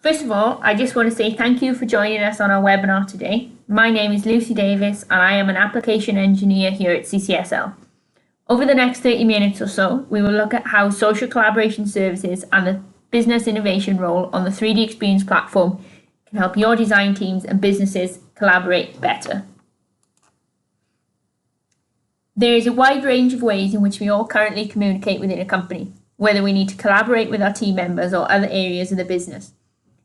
First of all, I just want to say thank you for joining us on our webinar today. My name is Lucy Davis and I am an application engineer here at CCSL. Over the next 30 minutes or so, we will look at how social collaboration services and the business innovation role on the 3DEXPERIENCE platform can help your design teams and businesses collaborate better. There is a wide range of ways in which we all currently communicate within a company, whether we need to collaborate with our team members or other areas of the business.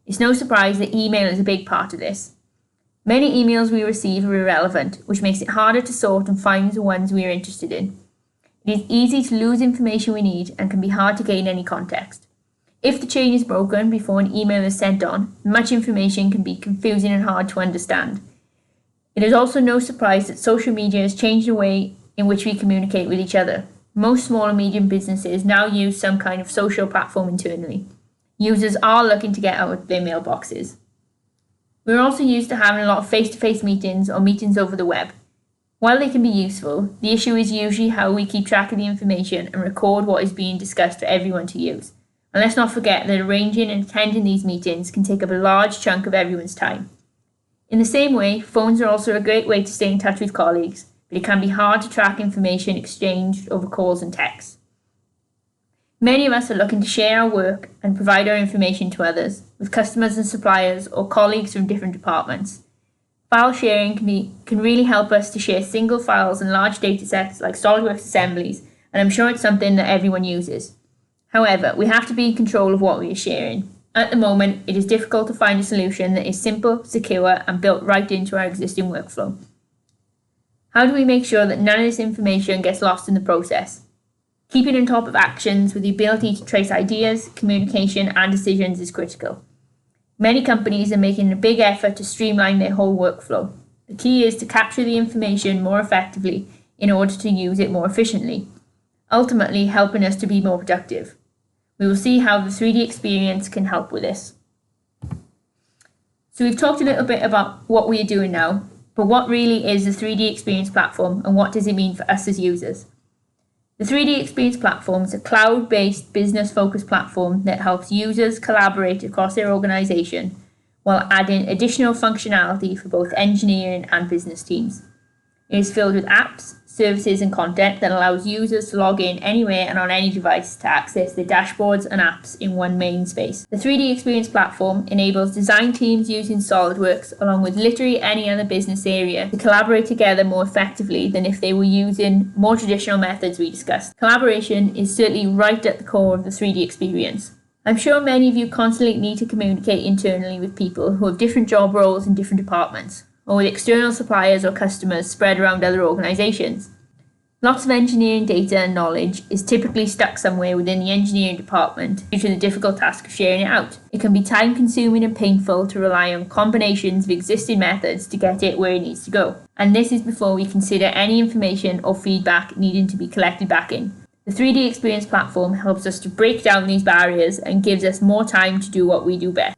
It's no surprise that email is a big part of this. Many emails we receive are irrelevant, which makes it harder to sort and find the ones we are interested in. It is easy to lose information we need and can be hard to gain any context. If the chain is broken before an email is sent on, much information can be confusing and hard to understand. It is also no surprise that social media has changed the way in which we communicate with each other. Most small and medium businesses now use some kind of social platform internally. Users are looking to get out of their mailboxes. We're also used to having a lot of face-to-face meetings or meetings over the web. While they can be useful, the issue is usually how we keep track of the information and record what is being discussed for everyone to use. And let's not forget that arranging and attending these meetings can take up a large chunk of everyone's time. In the same way, phones are also a great way to stay in touch with colleagues, but it can be hard to track information exchanged over calls and texts. Many of us are looking to share our work and provide our information to others, with customers and suppliers or colleagues from different departments. File sharing can really help us to share single files and large datasets like Solidworks assemblies, and I'm sure it's something that everyone uses. However, we have to be in control of what we are sharing. At the moment, it is difficult to find a solution that is simple, secure, and built right into our existing workflow. How do we make sure that none of this information gets lost in the process? Keeping on top of actions with the ability to trace ideas, communication, and decisions is critical. Many companies are making a big effort to streamline their whole workflow. The key is to capture the information more effectively in order to use it more efficiently, ultimately helping us to be more productive. We will see how the 3DEXPERIENCE can help with this. So we've talked a little bit about what we are doing now, but what really is the 3DEXPERIENCE platform and what does it mean for us as users? The 3DEXPERIENCE platform is a cloud-based business-focused platform that helps users collaborate across their organization while adding additional functionality for both engineering and business teams. It is filled with apps, services and content that allows users to log in anywhere and on any device to access their dashboards and apps in one main space. The 3DEXPERIENCE platform enables design teams using SolidWorks along with literally any other business area to collaborate together more effectively than if they were using more traditional methods we discussed. Collaboration is certainly right at the core of the 3DEXPERIENCE. I'm sure many of you constantly need to communicate internally with people who have different job roles in different departments, or with external suppliers or customers spread around other organizations. Lots of engineering data and knowledge is typically stuck somewhere within the engineering department due to the difficult task of sharing it out. It can be time-consuming and painful to rely on combinations of existing methods to get it where it needs to go. And this is before we consider any information or feedback needing to be collected back in. The 3DEXPERIENCE platform helps us to break down these barriers and gives us more time to do what we do best.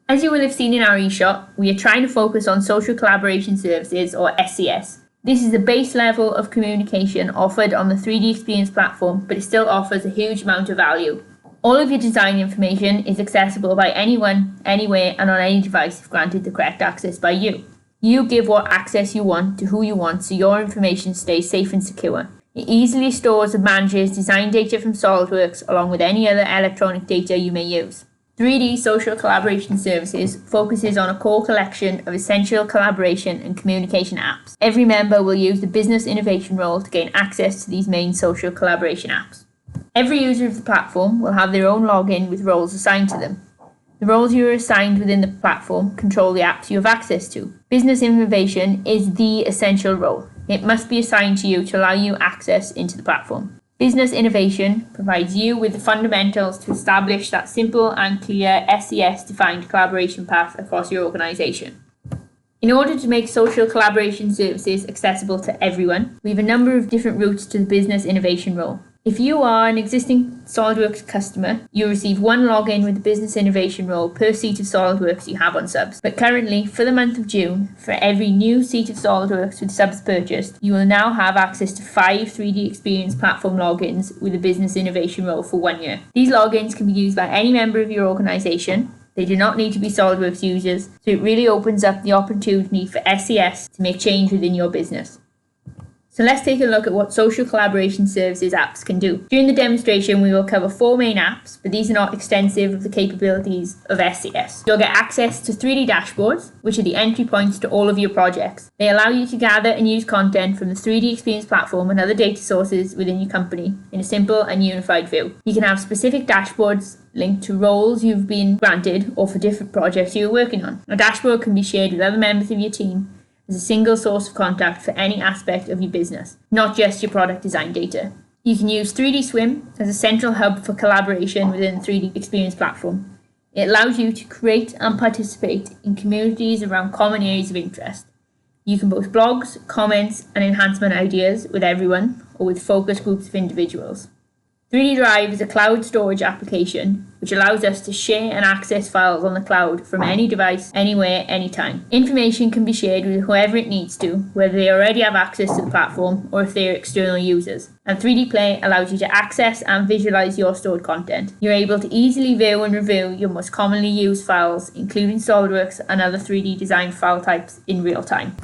As you will have seen in our eShop, we are trying to focus on social collaboration services, or SCS. This is the base level of communication offered on the 3DEXPERIENCE platform, but it still offers a huge amount of value. All of your design information is accessible by anyone, anywhere, and on any device if granted the correct access by you. You give what access you want to who you want so your information stays safe and secure. It easily stores and manages design data from SolidWorks along with any other electronic data you may use. 3D Social Collaboration Services focuses on a core collection of essential collaboration and communication apps. Every member will use the business innovation role to gain access to these main social collaboration apps. Every user of the platform will have their own login with roles assigned to them. The roles you are assigned within the platform control the apps you have access to. Business innovation is the essential role. It must be assigned to you to allow you access into the platform. Business innovation provides you with the fundamentals to establish that simple and clear SCS-defined collaboration path across your organization. In order to make social collaboration services accessible to everyone, we have a number of different routes to the business innovation role. If you are an existing SolidWorks customer, you receive one login with the business innovation role per seat of SolidWorks you have on subs. But currently, for the month of June, for every new seat of SolidWorks with subs purchased, you will now have access to 5 3DEXPERIENCE platform logins with the business innovation role for 1 year. These logins can be used by any member of your organization, They do not need to be Solidworks users, so it really opens up the opportunity for SES to make change within your business. So let's take a look at what social collaboration services apps can do. During the demonstration, we will cover 4 main apps, but these are not extensive of the capabilities of SES. You'll get access to 3D dashboards, which are the entry points to all of your projects. They allow you to gather and use content from the 3D Experience platform and other data sources within your company in a simple and unified view. You can have specific dashboards linked to roles you've been granted or for different projects you're working on. A dashboard can be shared with other members of your team as a single source of contact for any aspect of your business, not just your product design data. You can use 3D Swim as a central hub for collaboration within the 3D Experience platform. It allows you to create and participate in communities around common areas of interest. You can post blogs, comments, and enhancement ideas with everyone or with focus groups of individuals. 3D Drive is a cloud storage application which allows us to share and access files on the cloud from any device, anywhere, anytime. Information can be shared with whoever it needs to, whether they already have access to the platform or if they are external users. And 3D Play allows you to access and visualize your stored content. You're able to easily view and review your most commonly used files, including SolidWorks and other 3D design file types in real time.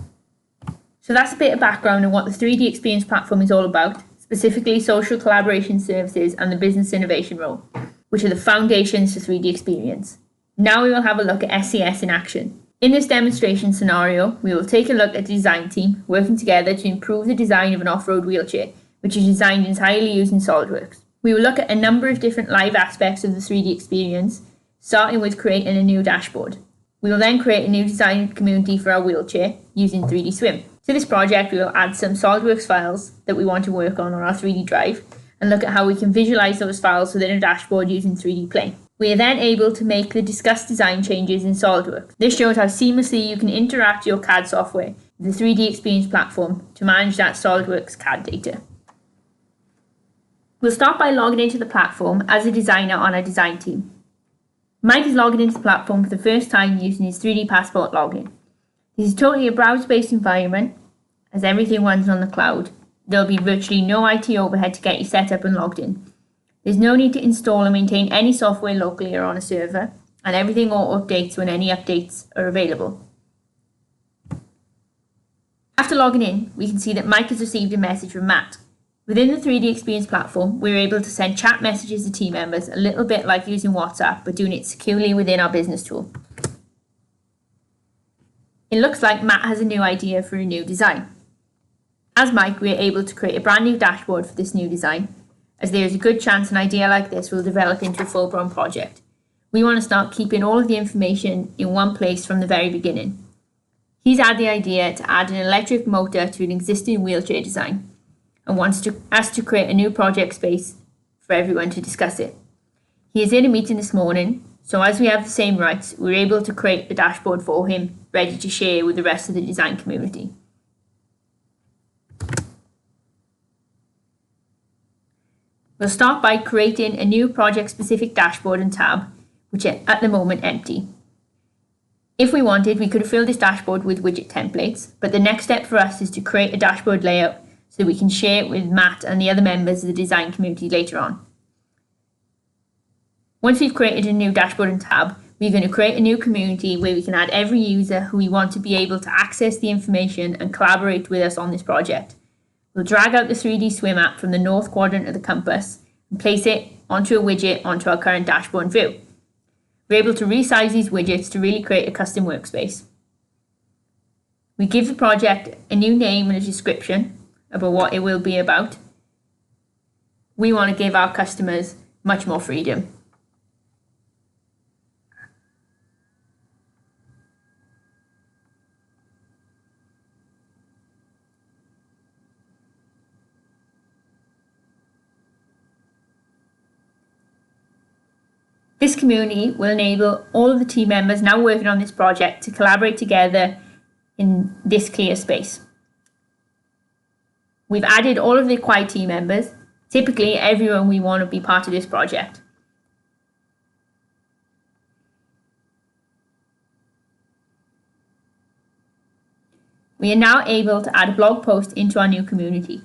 So that's a bit of background on what the 3D Experience platform is all about, specifically social collaboration services and the business innovation role, which are the foundations for 3D Experience. Now we will have a look at SES in action. In this demonstration scenario, we will take a look at the design team working together to improve the design of an off-road wheelchair, which is designed entirely using SolidWorks. We will look at a number of different live aspects of the 3D Experience, starting with creating a new dashboard. We will then create a new design community for our wheelchair using 3D Swim. To this project, we will add some SolidWorks files that we want to work on our 3D drive and look at how we can visualize those files within a dashboard using 3D Play. We are then able to make the discussed design changes in SolidWorks. This shows how seamlessly you can interact your CAD software with the 3D Experience platform to manage that SolidWorks CAD data. We'll start by logging into the platform as a designer on our design team. Mike is logging into the platform for the first time using his 3D Passport login. This is totally a browser-based environment, as everything runs on the cloud. There'll be virtually no IT overhead to get you set up and logged in. There's no need to install and maintain any software locally or on a server, and everything auto updates when any updates are available. After logging in, we can see that Mike has received a message from Matt. Within the 3D Experience platform, we're able to send chat messages to team members, a little bit like using WhatsApp, but doing it securely within our business tool. It looks like Matt has a new idea for a new design. As Mike, we are able to create a brand new dashboard for this new design, as there is a good chance an idea like this will develop into a full-blown project. We want to start keeping all of the information in one place from the very beginning. He's had the idea to add an electric motor to an existing wheelchair design and wants us to create a new project space for everyone to discuss it. He is in a meeting this morning, so as we have the same rights, we're able to create the dashboard for him, ready to share with the rest of the design community. We'll start by creating a new project-specific dashboard and tab, which are at the moment empty. If we wanted, we could fill this dashboard with widget templates, but the next step for us is to create a dashboard layout so we can share it with Matt and the other members of the design community later on. Once we've created a new dashboard and tab, we're going to create a new community where we can add every user who we want to be able to access the information and collaborate with us on this project. We'll drag out the 3D Swim app from the north quadrant of the compass and place it onto a widget onto our current dashboard view. We're able to resize these widgets to really create a custom workspace. We give the project a new name and a description about what it will be about. We want to give our customers much more freedom. This community will enable all of the team members now working on this project to collaborate together in this clear space. We've added all of the required team members, typically everyone we want to be part of this project. We are now able to add a blog post into our new community.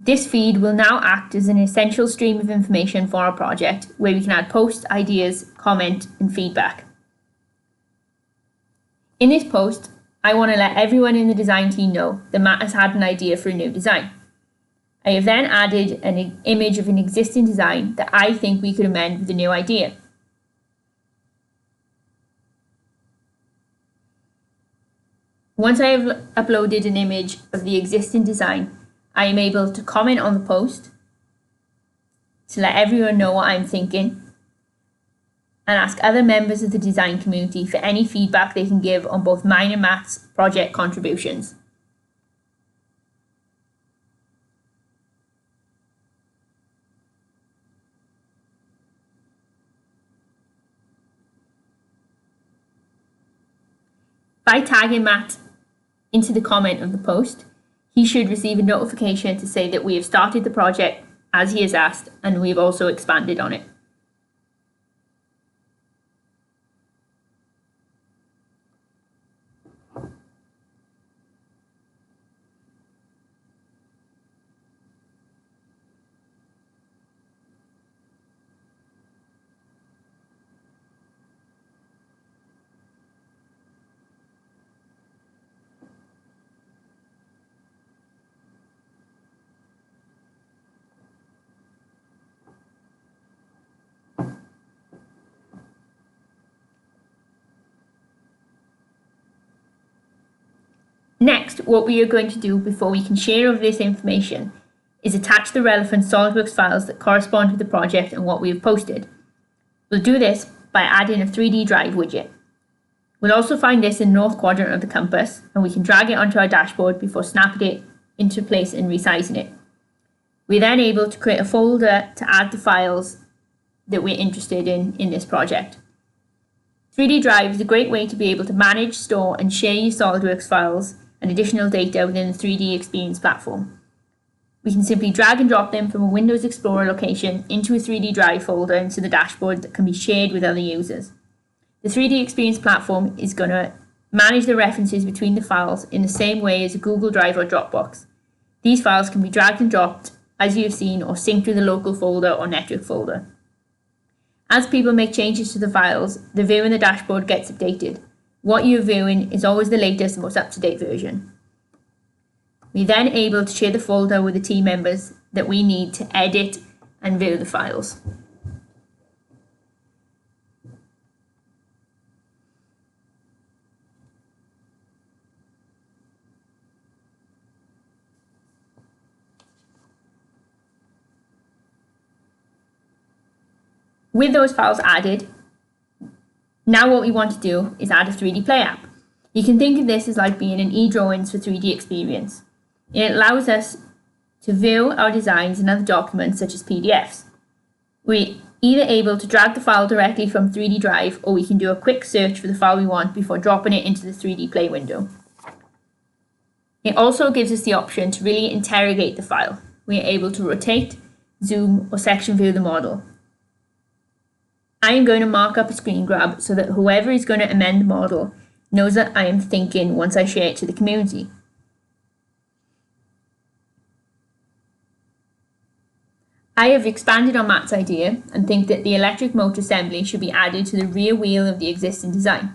This feed will now act as an essential stream of information for our project, where we can add posts, ideas, comment, and feedback. In this post, I want to let everyone in the design team know that Matt has had an idea for a new design. I have then added an image of an existing design that I think we could amend with a new idea. Once I have uploaded an image of the existing design, I am able to comment on the post to let everyone know what I'm thinking and ask other members of the design community for any feedback they can give on both mine and Matt's project contributions. By tagging Matt into the comment of the post, he should receive a notification to say that we have started the project as he has asked, and we have also expanded on it. Next, what we are going to do before we can share this information is attach the relevant Solidworks files that correspond with the project and what we have posted. We'll do this by adding a 3D Drive widget. We'll also find this in the north quadrant of the compass, and we can drag it onto our dashboard before snapping it into place and resizing it. We're then able to create a folder to add the files that we're interested in this project. 3D Drive is a great way to be able to manage, store, and share your Solidworks files and additional data within the 3DEXPERIENCE platform. We can simply drag and drop them from a Windows Explorer location into a 3D Drive folder into the dashboard that can be shared with other users. The 3DEXPERIENCE platform is going to manage the references between the files in the same way as a Google Drive or Dropbox. These files can be dragged and dropped, as you have seen, or synced with a local folder or network folder. As people make changes to the files, the view in the dashboard gets updated. What you're viewing is always the latest and most up-to-date version. We're then able to share the folder with the team members that we need to edit and view the files. With those files added, now what we want to do is add a 3D Play app. You can think of this as like being an e-drawings for 3DEXPERIENCE. It allows us to view our designs in other documents such as PDFs. We're either able to drag the file directly from 3D Drive, or we can do a quick search for the file we want before dropping it into the 3D Play window. It also gives us the option to really interrogate the file. We are able to rotate, zoom, or section view the model. I am going to mark up a screen grab so that whoever is going to amend the model knows that I am thinking once I share it to the community. I have expanded on Matt's idea and think that the electric motor assembly should be added to the rear wheel of the existing design.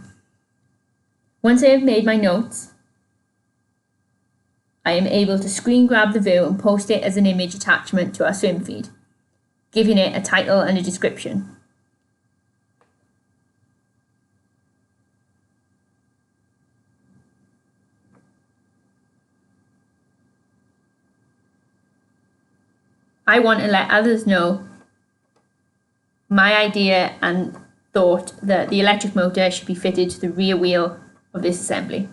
Once I have made my notes, I am able to screen grab the view and post it as an image attachment to our swim feed, giving it a title and a description. I want to let others know my idea and thought that the electric motor should be fitted to the rear wheel of this assembly.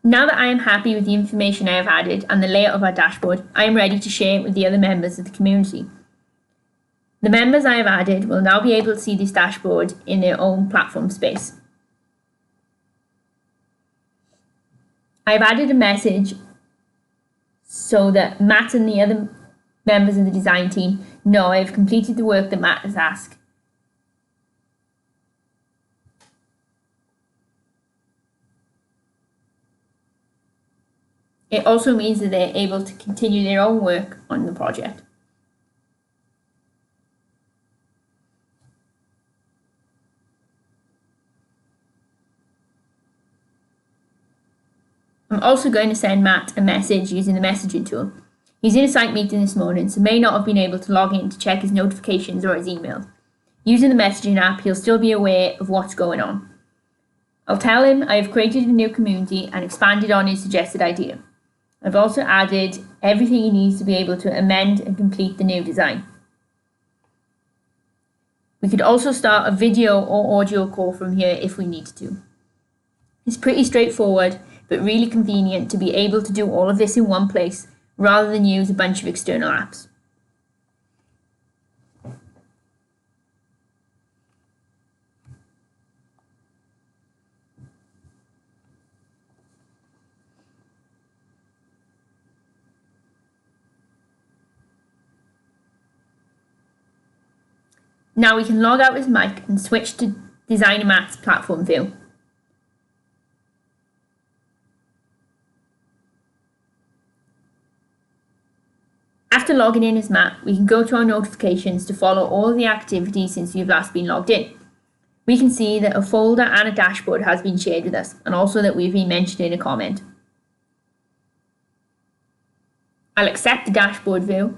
Now that I am happy with the information I have added and the layout of our dashboard, I am ready to share it with the other members of the community. The members I have added will now be able to see this dashboard in their own platform space. I have added a message so that Matt and the other members of the design team know I have completed the work that Matt has asked. It also means that they're able to continue their own work on the project. I'm also going to send Matt a message using the messaging tool. He's in a site meeting this morning, so may not have been able to log in to check his notifications or his emails. Using the messaging app, he'll still be aware of what's going on. I'll tell him I have created a new community and expanded on his suggested idea. I've also added everything he needs to be able to amend and complete the new design. We could also start a video or audio call from here if we needed to. It's pretty straightforward, but really convenient to be able to do all of this in one place rather than use a bunch of external apps. Now we can log out with Mike and switch to Designer Matt's platform view. After logging in as Matt, we can go to our notifications to follow all the activity since we've last been logged in. We can see that a folder and a dashboard has been shared with us, and also that we've been mentioned in a comment. I'll accept the dashboard view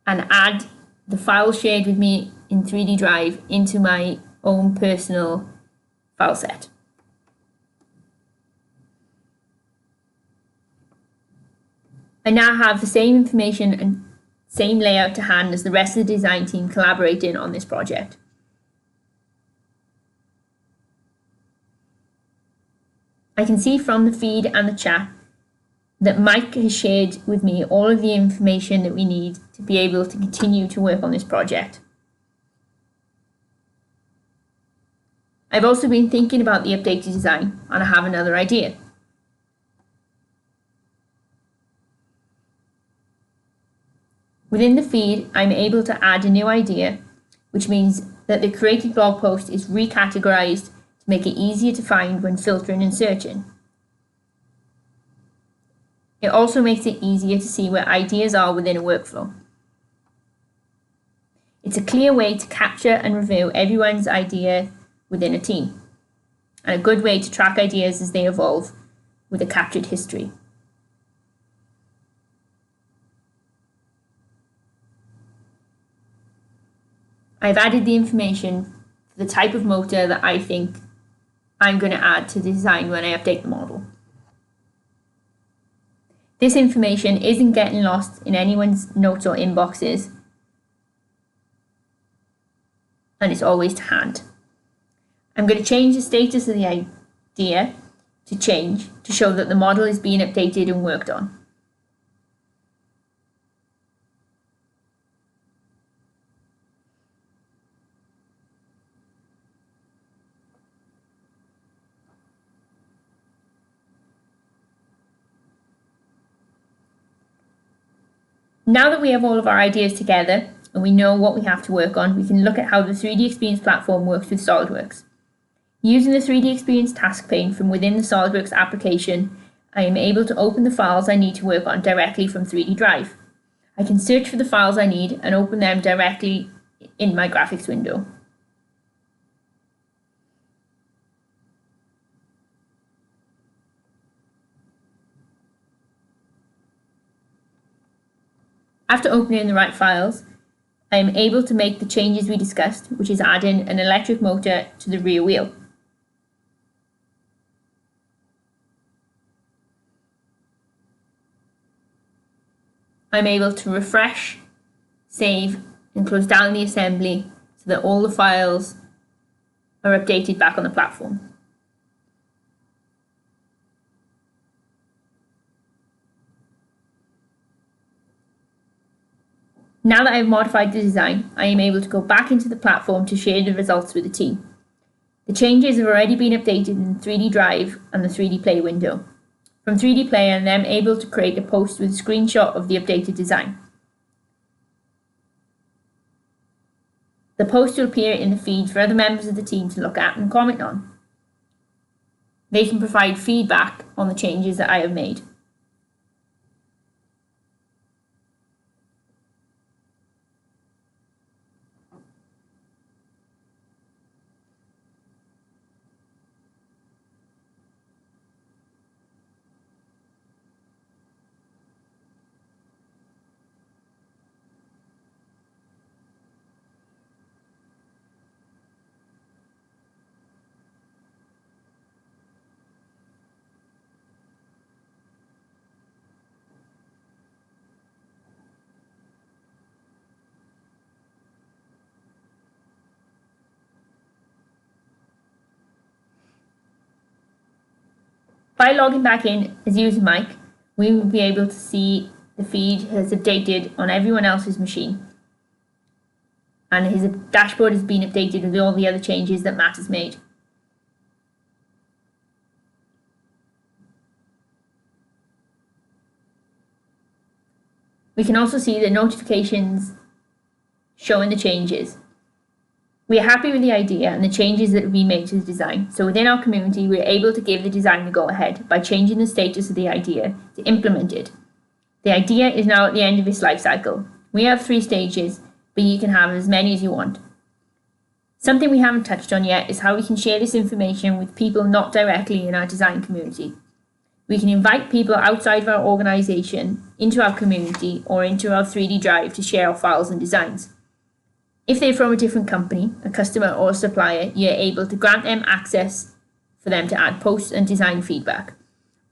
and add the file shared with me in 3D Drive into my own personal file set. I now have the same information and same layout to hand as the rest of the design team collaborating on this project. I can see from the feed and the chat that Mike has shared with me all of the information that we need to be able to continue to work on this project. I've also been thinking about the updated design and I have another idea. Within the feed, I'm able to add a new idea, which means that the created blog post is recategorized to make it easier to find when filtering and searching. It also makes it easier to see where ideas are within a workflow. It's a clear way to capture and review everyone's idea within a team, and a good way to track ideas as they evolve with a captured history. I've added the information for the type of motor that I think I'm going to add to the design when I update the model. This information isn't getting lost in anyone's notes or inboxes, and it's always to hand. I'm going to change the status of the idea to change to show that the model is being updated and worked on. Now that we have all of our ideas together and we know what we have to work on, we can look at how the 3DEXPERIENCE platform works with Solidworks. Using the 3DEXPERIENCE task pane from within the Solidworks application, I am able to open the files I need to work on directly from 3D Drive. I can search for the files I need and open them directly in my graphics window. After opening the right files, I am able to make the changes we discussed, which is adding an electric motor to the rear wheel. I'm able to refresh, save, and close down the assembly so that all the files are updated back on the platform. Now that I've modified the design, I am able to go back into the platform to share the results with the team. The changes have already been updated in 3D Drive and the 3D Play window. From 3D Play, I am then able to create a post with a screenshot of the updated design. The post will appear in the feed for other members of the team to look at and comment on. They can provide feedback on the changes that I have made. By logging back in as user Mike, we will be able to see the feed has updated on everyone else's machine. And his dashboard has been updated with all the other changes that Matt has made. We can also see the notifications showing the changes. We are happy with the idea and the changes that have been made to the design, so within our community we are able to give the design the go-ahead by changing the status of the idea to implemented. The idea is now at the end of its life cycle. We have 3 stages, but you can have as many as you want. Something we haven't touched on yet is how we can share this information with people not directly in our design community. We can invite people outside of our organisation into our community or into our 3D Drive to share our files and designs. If they're from a different company, a customer or a supplier, you're able to grant them access for them to add posts and design feedback.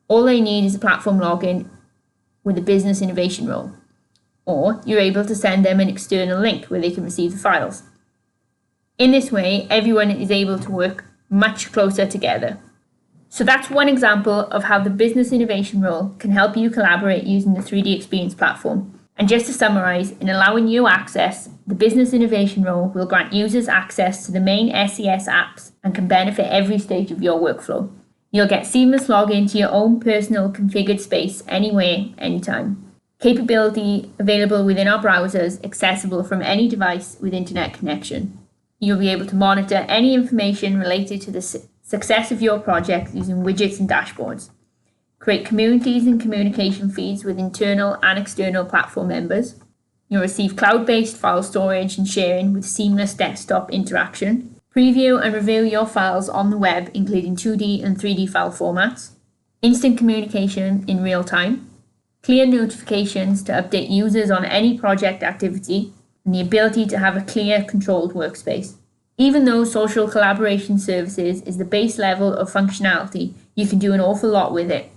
All they need is a platform login with a business innovation role. Or you're able to send them an external link where they can receive the files. In this way, everyone is able to work much closer together. So that's one example of how the business innovation role can help you collaborate using the 3DEXPERIENCE platform. And just to summarise, in allowing you access, the business innovation role will grant users access to the main SES apps and can benefit every stage of your workflow. You'll get seamless login to your own personal configured space anywhere, anytime. Capability available within our browsers, accessible from any device with internet connection. You'll be able to monitor any information related to the success of your project using widgets and dashboards. Create communities and communication feeds with internal and external platform members. You'll receive cloud-based file storage and sharing with seamless desktop interaction. Preview and review your files on the web, including 2D and 3D file formats. Instant communication in real time. Clear notifications to update users on any project activity. And the ability to have a clear, controlled workspace. Even though social collaboration services is the base level of functionality, you can do an awful lot with it.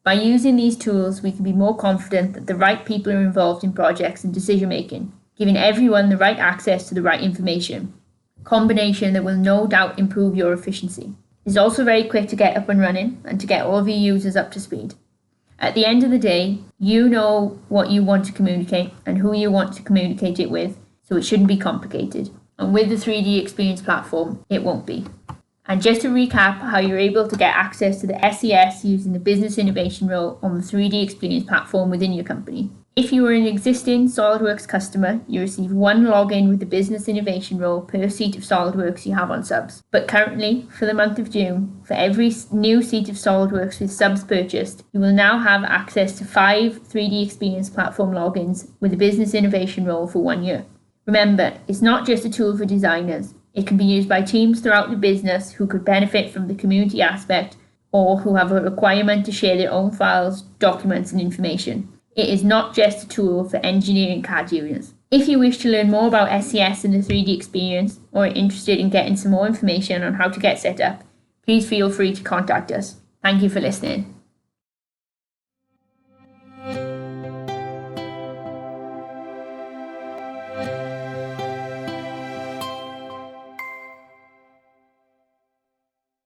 By using these tools, we can be more confident that the right people are involved in projects and decision making, giving everyone the right access to the right information. A combination that will no doubt improve your efficiency. It's also very quick to get up and running and to get all of your users up to speed. At the end of the day, you know what you want to communicate and who you want to communicate it with, so it shouldn't be complicated. And with the 3DEXPERIENCE platform, it won't be. And just to recap how you're able to get access to the SES using the business innovation role on the 3DEXPERIENCE platform within your company. If you are an existing Solidworks customer, you receive 1 login with the business innovation role per seat of Solidworks you have on subs. But currently, for the month of June, for every new seat of Solidworks with subs purchased, you will now have access to 5 3DEXPERIENCE platform logins with the business innovation role for 1 year. Remember, it's not just a tool for designers. It can be used by teams throughout the business who could benefit from the community aspect or who have a requirement to share their own files, documents and information. It is not just a tool for engineering CAD users. If you wish to learn more about SES and the 3DEXPERIENCE or are interested in getting some more information on how to get set up, please feel free to contact us. Thank you for listening.